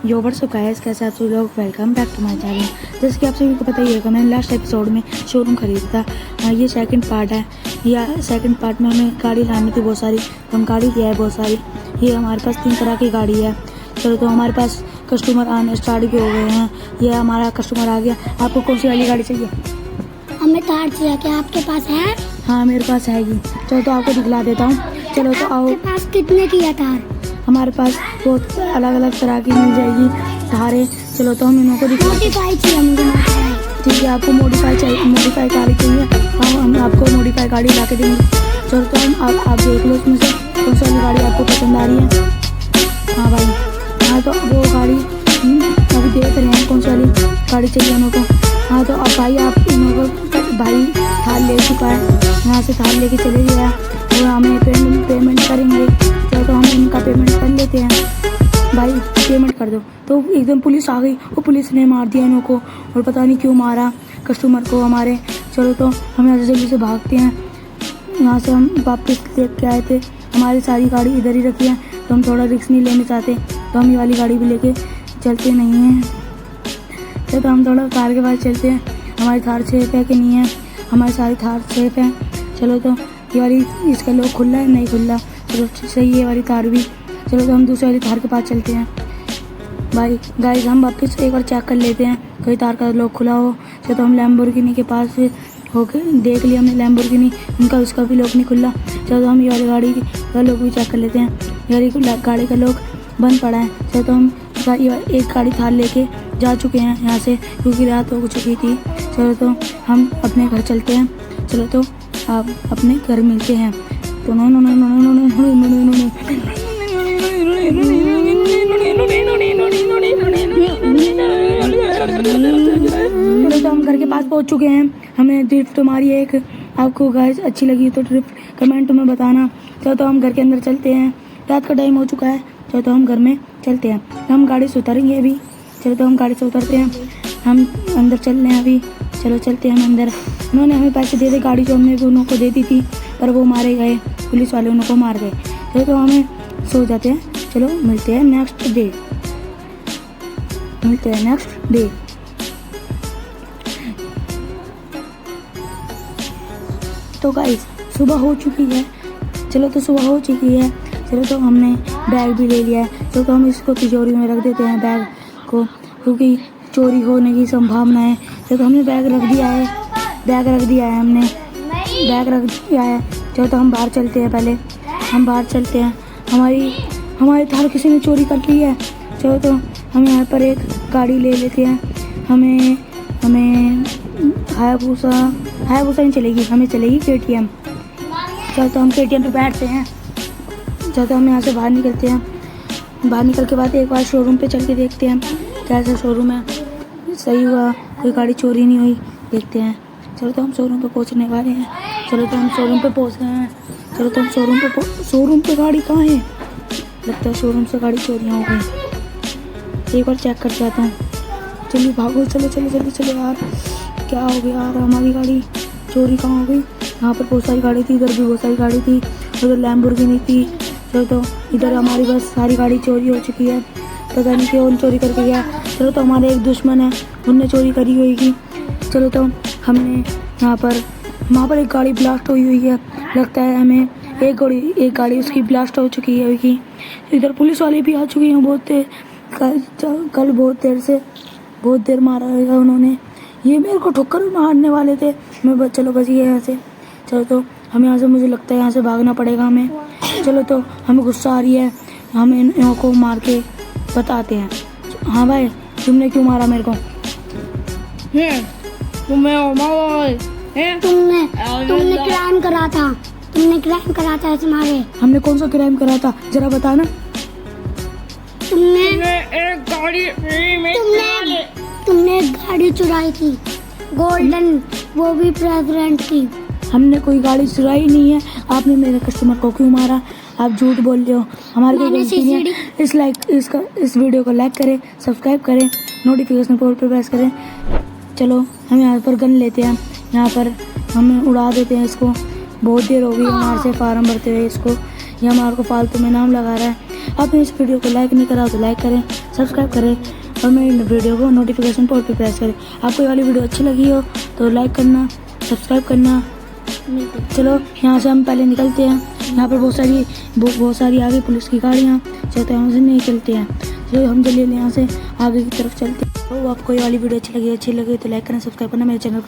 यो WhatsApp guys, कैसे आप सभी लोग, welcome back to my channel. जैसे कि आप सभी को पता ही होगा, मैंने लास्ट एपिसोड में शोरूम खरीदा था। ये सेकंड पार्ट है। या सेकंड पार्ट में हमें गाड़ी लानी थी बहुत सारी, तो हम गाड़ी लिया है बहुत सारी। ये हमारे पास 3 तरह की गाड़ी है। चलो, तो हमारे पास कस्टमर आने स्टार्ट भी हो गए हैं। ये हमारा कस्टमर आ गया। आपको कौन सी वाली गाड़ी चाहिए? हमें थार चाहिए। क्या आपके पास है? हाँ, मेरे पास है ही। चलो, तो आपको दिखला देता हूँ। चलो तो आओ। आपके पास कितने की है थार? हमारे पास बहुत अलग अलग तरह की मिल जाएगी थारें। चलो, तो हम इनको दिखा। मॉडिफाई चाहिए मुझे। ठीक है, आपको मॉडिफाई चाहिए, मॉडिफाई गाड़ी चाहिए, हम आपको मॉडिफाई गाड़ी ला के देंगे। चलो, तो हम आप देख लो इसमें से कौन सी वाली गाड़ी आपको पसंद आ रही है। हाँ भाई, हाँ तो वो गाड़ी अभी देख रहे हैं कौन सी वाली गाड़ी चाहिए उनको। हाँ तो अब भाई आप इनको भाई थार ले चुका है, यहाँ से थार लेके चले गया और हमें पेमेंट करेंगे। चलो, तो हम इनका पेमेंट कर लेते हैं। भाई पेमेंट कर दो। तो एकदम पुलिस आ गई। वो पुलिस ने मार दिया इनको, और पता नहीं क्यों मारा कस्टमर को हमारे। चलो, तो हम यहाँ से जल्दी से भागते हैं। यहाँ से हम वापस लेके आए थे, हमारी सारी गाड़ी इधर ही रखी है, तो हम थोड़ा रिस्क नहीं लेना चाहते, तो हम ये वाली गाड़ी भी लेके चलते नहीं हैं। चलो, तो हम थोड़ा थार के पास चलते हैं। हमारी थार सेफ है कि नहीं है? हमारी सारी थार सेफ है। चलो, तो ये वाली इसका लॉक खुला है, नहीं खुला, चलो सही है वाली थार भी। चलो, तो हम दूसरी वाली थार के पास चलते हैं। भाई गाइस, हम वापस एक बार चेक कर लेते हैं कोई तार का लॉक खुला हो। चलो, तो हम लैम्बोर्गिनी के पास होके देख लिया हमने, लैम्बोर्गिनी उनका उसका भी लॉक नहीं खुला। चलो, तो हम ये वाली गाड़ी का लॉक भी चेक कर लेते हैं। ये वाली गाड़ी का लॉक बंद पड़ा है। चलो, तो हम एक गाड़ी थार लेके जा चुके हैं यहाँ से, क्योंकि रात हो चुकी थी। चलो, तो हम अपने घर चलते हैं। चलो, तो आप अपने घर मिलते हैं। तो no no no no no no no no no no तो हम घर के पास पहुंच चुके हैं। हमने ड्रिफ्ट मारी है एक। आपको गाइस अच्छी लगी तो ड्रिफ्ट कमेंट में बताना। चलो, तो हम घर के अंदर चलते हैं। रात का टाइम हो चुका है। चलो, तो हम घर में चलते हैं। हम गाड़ी से उतरेंगे अभी। चलो, तो हम गाड़ी से उतरते हैं। हम अंदर चल रहे हैं अभी। चलो, चलते हैं हम अंदर। उन्होंने हमें पैसे दे दिए, गाड़ी जो हमने उनको दे दी थी, पर वो मारे गए, पुलिस वाले उनको मार गए। चलो, तो हमें सो जाते हैं। चलो, मिलते हैं नेक्स्ट डे। तो गाइस, सुबह हो चुकी है। चलो, तो सुबह हो चुकी है। चलो, तो हमने बैग भी ले लिया है। चलो, तो हम इसको तिजोरी में रख देते हैं बैग को, क्योंकि चोरी होने की संभावना है। चलो, तो हमने बैग रख दिया है हमने बैग रख दिया है। चलो, तो हम बाहर चलते हैं। पहले हम बाहर चलते हैं। हमारी थार किसी ने चोरी कर ली है। चलो, तो हम यहाँ पर एक गाड़ी ले लेते हैं। हमें हायाबुसा नहीं चलेगी, हमें चलेगी KTM। चलो, तो हम KTM पे बैठते हैं। चलो, तो हम यहाँ से बाहर निकलते हैं। बाहर निकल के बाद एक बार शोरूम पे चल के देखते हैं कैसा शोरूम है, सही हुआ, कोई गाड़ी चोरी नहीं हुई, देखते हैं। चलो, तो हम शोरूम पे पहुँचने वाले हैं। चलो, तो हम शोरूम पे पहुँच गए हैं। चलो, तो हम शोरूम पे गाड़ी कहाँ है? लगता है शोरूम से गाड़ी चोरियाँ हो गई। एक बार चेक कर जाता हूँ। चलिए भागो, चलो जल्दी यार। क्या हो गया यार, हमारी गाड़ी चोरी कहाँ हो गई? यहाँ पर बहुत सारी गाड़ी थी, इधर भी बहुत सारी गाड़ी थी, उधर लैम्बोर्गिनी थी। चलो, तो इधर हमारी बस सारी गाड़ी चोरी हो चुकी है। पता नहीं क्यों चोरी करके गया। चलो, तो हमारे एक दुश्मन है, उनने चोरी करी होगी। चलो, तो हमने वहाँ पर एक गाड़ी ब्लास्ट हुई है। लगता है हमें एक गाड़ी उसकी ब्लास्ट हो चुकी है होगी। इधर पुलिस वाले भी आ चुके हैं बहुत देर। कल बहुत देर मारा है उन्होंने। ये मेरे को ठोकर मारने वाले थे। चलो बच गए यहाँ से। चलो, तो हम यहाँ से, मुझे लगता है यहाँ से भागना पड़ेगा हमें। चलो, तो हमें गुस्सा आ रही है, हम इनको को मार के बताते हैं। हाँ भाई, तुमने क्यों मारा मेरे को? तुमने क्राइम करा था ऐसे मारे। हमने कौन सा क्राइम करा था, जरा बताना। तुमने एक गाड़ी चुराई थी, गोल्डन, वो भी प्रेसिडेंट की। हमने कोई गाड़ी चुराई नहीं है। आपने मेरे कस्टमर को क्यों मारा? आप झूठ बोल रहे हो, हमारी कोई गलती नहीं है। इस वीडियो को लाइक करें, सब्सक्राइब करें, नोटिफिकेशन पर प्रेस करें। चलो, हम यहाँ पर गन लेते हैं। यहाँ पर हम उड़ा देते हैं इसको। बहुत देर हो गई हमारे से फार्म भरते हुए इसको। ये हमारे को फालतू में नाम लगा रहा है। आपने इस वीडियो को लाइक नहीं करा तो लाइक करें, सब्सक्राइब करें और मेरी वीडियो को नोटिफिकेशन पर प्रेस करें। आपको ये वाली वीडियो अच्छी लगी हो तो लाइक करना, सब्सक्राइब करना। चलो यहाँ से हम पहले निकलते हैं। यहाँ पर बहुत सारी आगे पुलिस की गाड़ियाँ चलते हैं, हमसे नहीं चलते हैं। चलो हम जल्दी यहाँ से आगे की तरफ चलते हैं। तो आपको ये वाली वीडियो अच्छी लगी तो लाइक करना, सब्सक्राइब करना मेरे चैनल को।